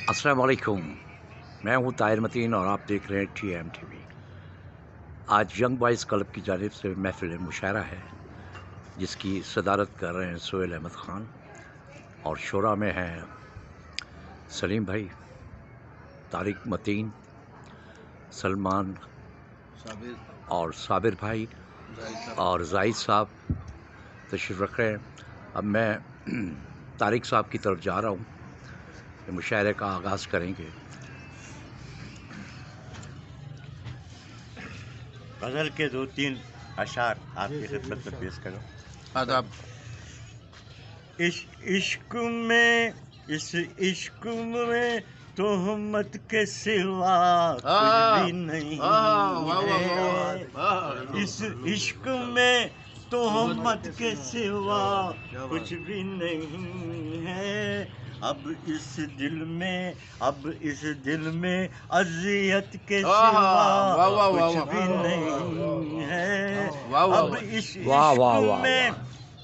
अस्सलाम वालेकुम। मैं हूं ताहिर मतीन और आप देख रहे हैं TMTV। आज यंग बॉयज़ क्लब की जानिब से महफ़िल मुशायरा है, जिसकी सदारत कर रहे हैं सोहेल अहमद ख़ान, और शोरा में हैं सलीम भाई, तारिक मतीन, सलमान और साबिर भाई और जाहिद साहब तशरीफ़ रख रहे हैं। अब मैं तारिक साहब की तरफ जा रहा हूँ, मुशायरे का आगाज़ करेंगे। गज़ल के 2-3 अशार आपकी खिदमत में पेश करो। आदाब। इश्क में, इस इश्क में तोहमत के सिवा कुछ भी नहीं है। इस इश्क में तोहमत के सिवा कुछ भी नहीं है। अब इस दिल में, अब इस दिल में अज़ियत के सिवा कुछ भी नहीं है। अब इस इश्क में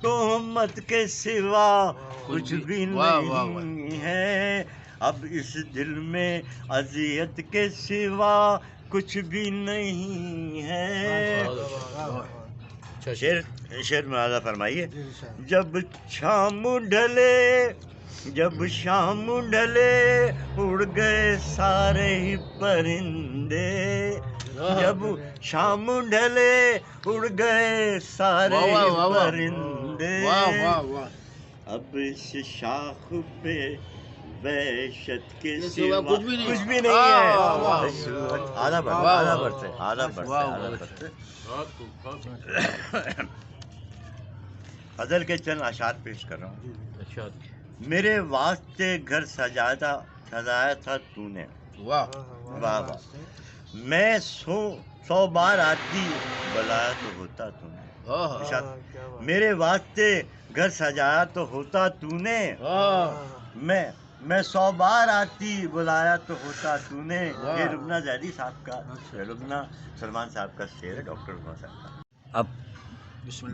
तोहमत के सिवा कुछ भी नहीं है। अब इस दिल में अज़ियत के सिवा कुछ भी नहीं है। शेर मुलाज़ा फरमाइए। जब शाम ढले, जब शाम ढले उड़ गए सारे ही परिंदे। जब शाम ढले उड़ गए सारे ही परिंदे। अब इस शाख पे वहशत के सिवा कुछ भी नहीं है। आधा बढ़ते। गज़ल के चंद अशार पेश कर रहा हूँ। मेरे वास्ते घर सजाया था तूने। वाह वाह। मैं 100 बार आती बुलाया तो होता तूने। मेरे वास्ते घर सजाया तो होता तूने। मैं 100 बार आती बुलाया तो होता तूने। ये रुबना ज़ैदी साहब का, रुबना सलमान साहब का शेर है, डॉक्टर रुबना साहब का। अब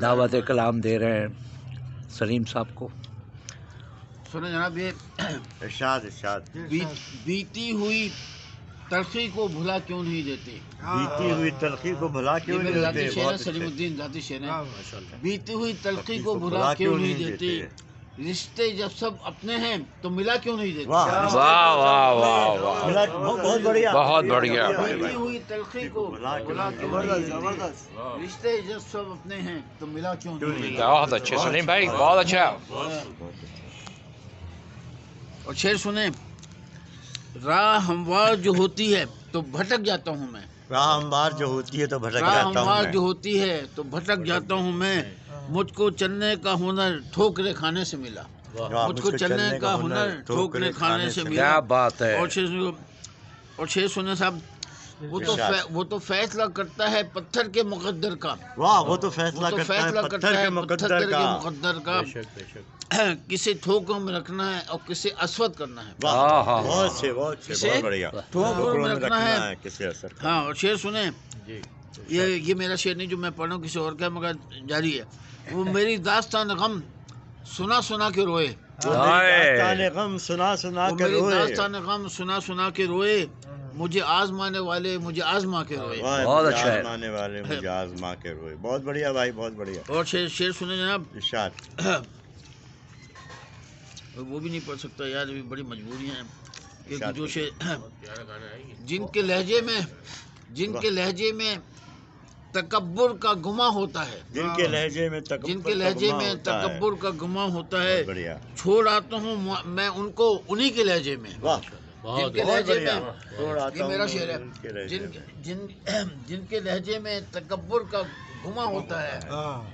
दावत कलाम दे रहे हैं सलीम साहब को। सुनो जनाब, ये इरशाद। बीती हुई तलखी को भुला क्यों नहीं देते। बीती हुई तलखी को भुला क्यों नहीं देते। सलीमुद्दीन जाती शेर है। बीती हुई तलखी को भुला क्यों नहीं देते। रिश्ते जब सब अपने हैं तो मिला क्यों नहीं देते। वाह वाह वाह वाह, बहुत बढ़िया, बहुत बढ़िया। बीती हुई तलखी को भुला क्यों नहीं देते। रिश्ते जब सब अपने हैं तो मिला क्यों नहीं देते। बहुत अच्छे सलीम भाई, बहुत अच्छा। और शेर सुने। राह हमवार जो होती है तो भटक जाता हूँ मैं। राह हमवार जो होती है तो भटक जाता हूँ मैं। राह हमवार जो होती है तो भटक जाता हूँ मैं। मुझको चलने का हुनर ठोकरे खाने से मिला। मुझको चलने का हुनर ठोकरे खाने से मिला। क्या बात है। और शेर सुने साहब। वो तो फैसला करता है पत्थर के मुकद्दर का। वाह, वो तो फैसला करता है पत्थर के मुकद्दर का। किसे ठोकरों में रखना है और किसे अस्वद करना है। बहुत बढ़िया। ठोकरों में रखना है किसे असर। हाँ, और शेर सुने। ये मेरा शेर नहीं जो मैं पढ़ रहा हूँ, किसी और का, मगर जारी है। वो मेरी दास्तान गम सुना सुना के रोए। गम सुना सुना के रोए। मुझे आजमाने वाले मुझे आजमा के रोए। बहुत अच्छा है। आजमाने वाले मुझे आजमा के रोए। बहुत बढ़िया भाई, बहुत बढ़िया। और शेर सुने जनाब। इरशाद। वो भी नहीं पढ़ सकता यार, अभी बड़ी मजबूरियाँ हैं। क्योंकि जो शेर जिनके लहजे में तकब्बुर का गुमा होता है। जिनके लहजे में तकब्बुर का गुमा होता है। बढ़िया। छोड़ आता हूँ मैं उनको उन्हीं के लहजे में। जिनके लहजे में, ये मेरा शेर है। जिनके लहजे में तकब्बुर का गुमा होता है,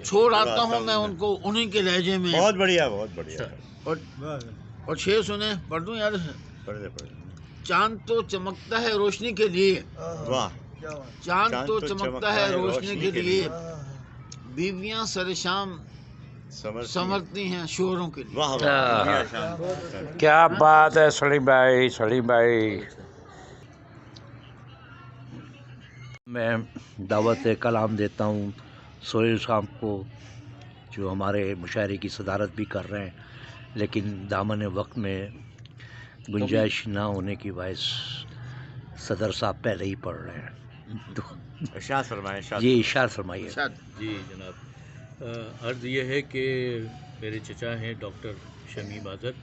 छोड़ आता हूँ मैं उनको उन्हीं के लहजे में। बहुत बढ़िया। और शेर सुने, पढ़ दूं यार। चांद तो चमकता है रोशनी के लिए। वाह। चांद तो चमकता है रोशनी के लिए। बीवियां सरेशाम समझती हैं शोरों के लिए। क्या बात है सलीम भाई। मैं दावत कलाम देता हूँ सोहेल साहब को, जो हमारे मुशायरे की सदारत भी कर रहे हैं, लेकिन दामन वक्त में गुंजाइश ना होने की बायस सदर साहब पहले ही पढ़ रहे हैं, तो इरशाद फरमाएं, इरशाद जी इरशाद फरमाइए। इरशाद। जी जनाब, अर्ज़ ये है कि मेरे चचा हैं doctor Shamim Azar,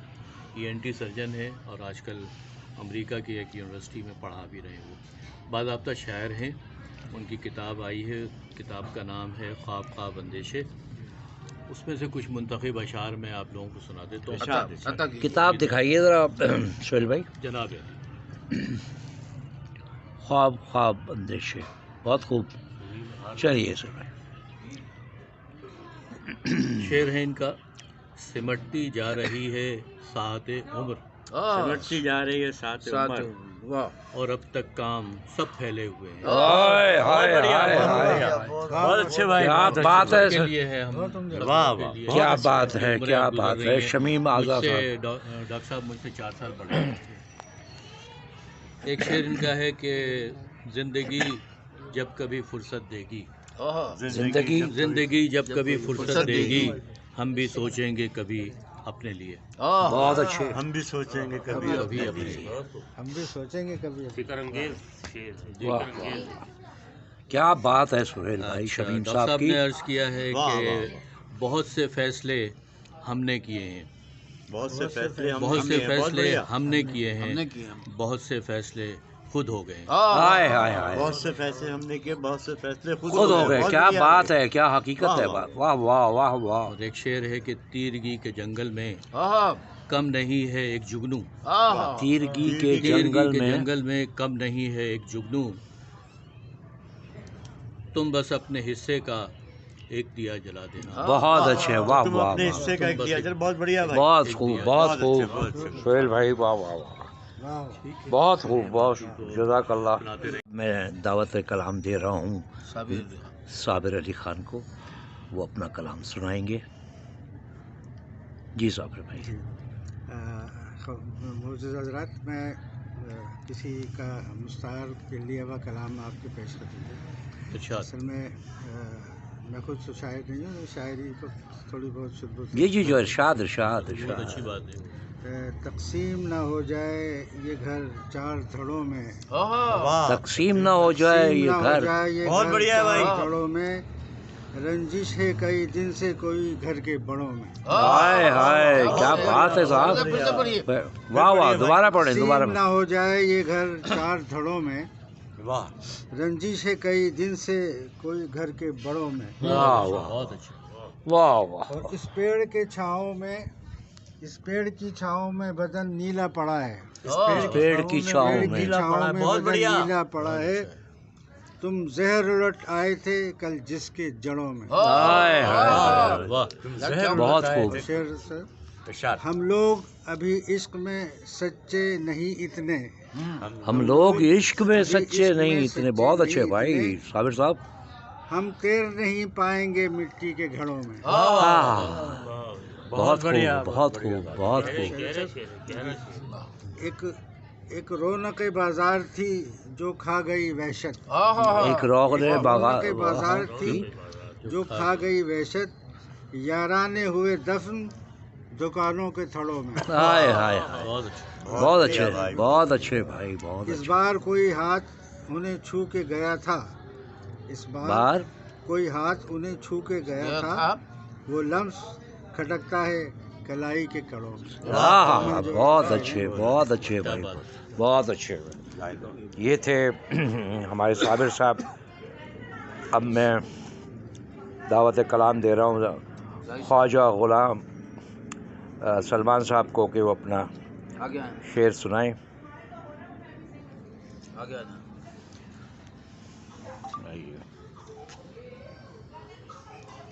ENT surgeon हैं और आजकल अमेरिका की एक यूनिवर्सिटी में पढ़ा भी रहे हो। बाज़ाब्ता शायर हैं, उनकी किताब आई है, किताब का नाम है ख्वाब ख्वाब अंदेशे। उसमें से कुछ मुंतखब अशार मैं आप लोगों को सुना देता हूँ। इरशाद, अता की किताब दिखाइए ज़रा सोहेल भाई। जनाब ख्वाब ख्वाब अंदेशे, बहुत खूब, चलिए सर। शेर है इनका। सिमटती जा रही है साते उम्र, सिमटती जा रही है साथ साथ उम्र। वाह और अब तक काम सब फैले हुए हैं। हाय हाय बढ़िया, हाय बहुत हाय, बढ़िया। बहुत अच्छे भाई, क्या बहुत अच्छे। बात है के सर, लिए है हम, वाह, वाह, क्या बात है, उम्रें क्या गुजर बात रही है। हैं। शमीम आज़ाद मुझसे साहब, डॉक्टर साहब मुझसे 4 साल बड़े हैं। एक शेर इनका है कि जिंदगी जब कभी फुर्सत देगी, जिंदगी जब कभी फुर्सत देगी, हम भी सोचेंगे कभी अपने लिए। बहुत अच्छे। हम भी सोचेंगे कभी कभी अपने अपने लिए। लिए। हम भी सोचेंगे कभी। वाह, क्या बात है सोहेल भाई अच्छा, शमीम डॉक्टर साहब साहब की। ने अर्ज किया है वाह, कि वाह। बहुत से फैसले हमने किए हैं, बहुत से फैसले बहुत से हमने बहुत फैसले बढ़िया। हमने किए हमने हैं, किए हम। बहुत से फैसले खुद हो गए। हाय हाय हाय, बहुत से फैसले हमने किए, बहुत से फैसले खुद खुद हो गए। बहुत क्या बढ़िया बात है। है, क्या हकीकत वाह, है। वाह। बात, वाह वाह वाह वाह। और एक शेर है कि तीरगी के जंगल में आहा कम नहीं है एक जुगनू, आहा तीरगी के तीरगी जंगल के में जंगल में कम नहीं है एक जुगनू, तुम बस अपने हिस्से का एक दिया जला देना। बहुत अच्छे, वाह तुम वाह अपने वाह, हिस्से का एक दिया जला, बहुत बढ़िया भाई। बहुत खूब, बहुत बहुत अच्छे, बहुत खूब अच्छे। सोहेल भाई, वाह वाह वाह, बहुत खूब, बहुत जज़ाकल्लाह। मैं दावत कलाम दे रहा हूँ साबिर अली ख़ान को, वो अपना कलाम सुनाएंगे। जी साबिर भाई। मोअज़्ज़ज़ हज़रात, मैं किसी का मुस्तार के लिए वह कलाम आपके पेश कर दूँगा। इरशाद। असल में मैं खुद तो शायर नहीं हूँ, शायरी तो थोड़ी बहुत शुद्ध जी जी जो इरशाद इरशाद बहुत इरशाद। अच्छी बात है। तकसीम ना हो जाए ये घर 4 धड़ों में, वाह, तकसीम ना हो जाए तकसीम ये ना हो घर। जाए ये बहुत घर बढ़िया है भाई। 4 धड़ों में, रंजिश है कई दिन से कोई घर के बड़ों में। हाय हाय, क्या बात है साहब, फिर से पढ़िए। वाह वाह। दोबारा पढ़ें, दोबारा तकसीम ना हो जाए ये घर 4 धड़ों में, वाह, रंजिश है कई दिन से कोई घर के बड़ों में। वाह वाह बहुत अच्छी। वाह वाह। और इस पेड़ के छाँव में, इस पेड़ की छाँव में बदन नीला पड़ा है। पेड़ की छाँव पेड़ में। की छाँव में बहुत बदन बढ़िया। नीला पड़ा है। तुम जहर उलट आए थे कल जिसके जड़ों में। हाय हाय, वाह, बहुत खूब। शेर सर, इरशाद। हम लोग अभी इश्क में सच्चे नहीं इतने, हम लोग इश्क में अभी सच्चे इश्क नहीं में इतने। सच्चे बहुत नहीं अच्छे भाई इतने। साबिर साहब। हम तैर नहीं पाएंगे मिट्टी के घड़ों में। बहुत बढ़िया, खूब, बहुत खूब, बहुत खूब। एक रौनक बाजार थी जो खा गई वहशत। एक रौगने रौनक बाजार थी जो खा गई वहशत, याराने हुए दफन दुकानों के थड़ों में। हाय हाय हाय, बहुत अच्छी। बहुत अच्छे, बढ़िया भाई। बहुत अच्छे भाई, बहुत इस अच्छे। बार कोई हाथ उन्हें छू के गया था, इस बार बार कोई हाथ उन्हें छू के गया था, वो लम्स खटकता है कलाई के कड़ों में। हाँ, बहुत अच्छे, बहुत अच्छे क्या भाई, बात। बहुत अच्छे। ये थे हमारे साबिर साहब। अब मैं दावत कलाम दे रहा हूँ ख्वाजा ग़ुलाम सलमान साहब को कि वो अपना आगे शेर सुनाएं। आगे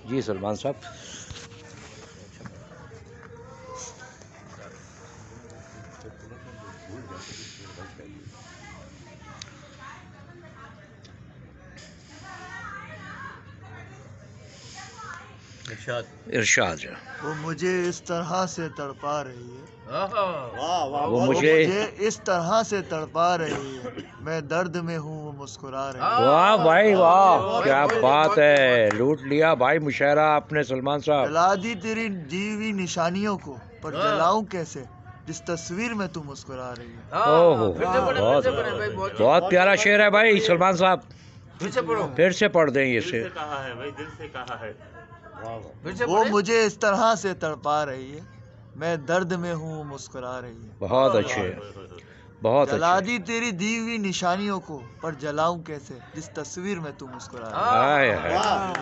जी सलमान साहब। इरशाद। इरशाद। वो मुझे इस तरह से तड़पा रही है, वाह वाह, वो बहुत मुझे इस तरह से तड़पा रही है, मैं दर्द में हूँ वो मुस्कुरा रही है। वाह भाई वाह, क्या बात है, लूट लिया भाई मुशायरा आपने सलमान साहब। जला दी तेरी दी हुई निशानियों को, पर जलाऊं कैसे, जिस तस्वीर में तू मुस्कुरा रही है। ओहो फिर से पढ़े, बहुत फिर से पढ़े भाई, बहुत बहुत प्यारा शेर है भाई सलमान साहब, फिर से पढ़ो, फिर से पढ़ दें ये शेर। कहा है भाई, दिल से कहा है। फिर से वो पढ़े। मुझे इस तरह से तड़पा रही है, मैं दर्द में हूँ वो मुस्कुरा रही है। बहुत अच्छे, बहुत जला अच्छे। दी तेरी दी हुई निशानियों को, पर जलाऊं कैसे जिस तस्वीर में तू मुस्कुरा रही है। हाय हाय,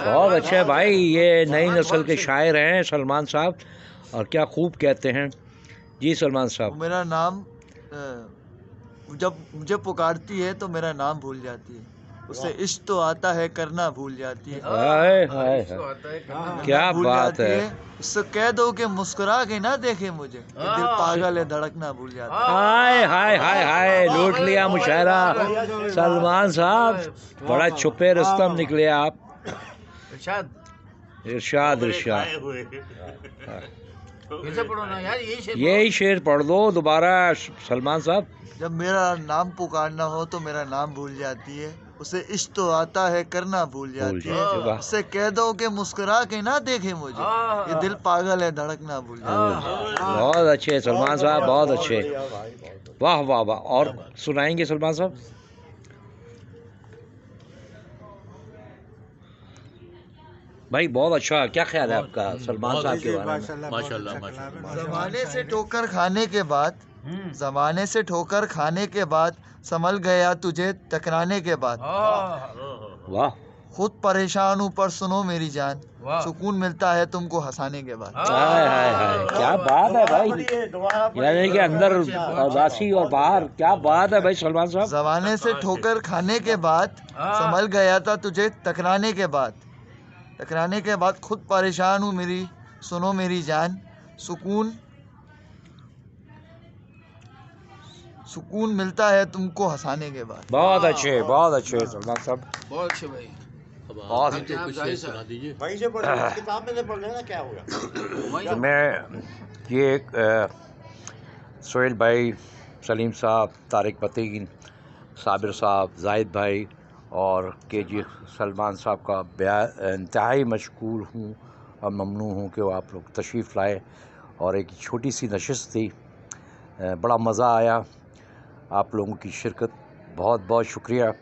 बहुत अच्छे भाई, ये नई नस्ल के शायर हैं सलमान साहब, और क्या खूब कहते हैं। जी सलमान वो साहब। मेरा नाम जब मुझे पुकारती है तो मेरा नाम भूल जाती है, उसे इश्क तो आता है करना भूल जाती है। हाय हाय इसको हाय, आता है करना। क्या भूल बात जाती है। उससे कह दो कि मुस्कुरा के ना देखे मुझे, ये दिल पागल है धड़कना भूल जाता है। हाय हाय हाय हाय, लूट लिया मुशायरा सलमान साहब, बड़ा छुपे रुस्तम निकले आप। इरशाद, इरशाद इरशाद। फिर से पढ़ो ना यार, यही शेर यही शेर पढ़ दो दोबारा सलमान साहब। जब मेरा नाम पुकारना हो तो मेरा नाम भूल जाती है, उसे इश्क तो आता है करना भूल जाती है। वाह। उससे कह दो कि मुस्कुरा के ना देखे मुझे, ये दिल पागल है धड़कना भूल जाता है। बहुत अच्छे सलमान साहब, बहुत अच्छे, वाह वाह वाह। और सुनाएंगे सलमान साहब? भाई बहुत अच्छा, क्या ख्याल है आपका सलमान साहब के बारे में? माशाल्लाह माशाल्लाह। जमाने से ठोकर खाने के बाद, जमाने से ठोकर खाने के बाद, संभल गया तुझे टकराने के बाद। वाह, खुद परेशान हूँ पर सुनो मेरी जान, वाह। सुकून मिलता है तुमको हंसाने के बाद। हाय हाय हाय, क्या बात है भाई, यानी कि अंदर उदासी और बाहर, क्या बात है भाई सलमान साहब। जमाने से ठोकर खाने के बाद, संभल गया था तुझे टकराने के बाद। टकराने के बाद खुद परेशान हूँ मेरी, सुनो मेरी जान, सुकून मिलता है तुमको हंसाने के बाद। बहुत अच्छे सलमान साहब, बहुत अच्छे भाई। अब बहुत आप भी तो कुछ शेर सुना दीजिए। वहीं से पढ़ लो, किताब में से पढ़ लेना, क्या होगा। मैं ये सोहेल भाई, सलीम साहब, तारिक पतीन, साबिर साहब, जाहिद भाई और केजी सलमान साहब का इंतहाई मशकूर हूँ और ममनू हूँ कि वो आप लोग तशरीफ़ लाए और एक छोटी सी नशिस्त थी, बड़ा मज़ा आया। आप लोगों की शिरकत, बहुत बहुत शुक्रिया।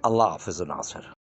अल्लाह हाफ़िज़ नासिर।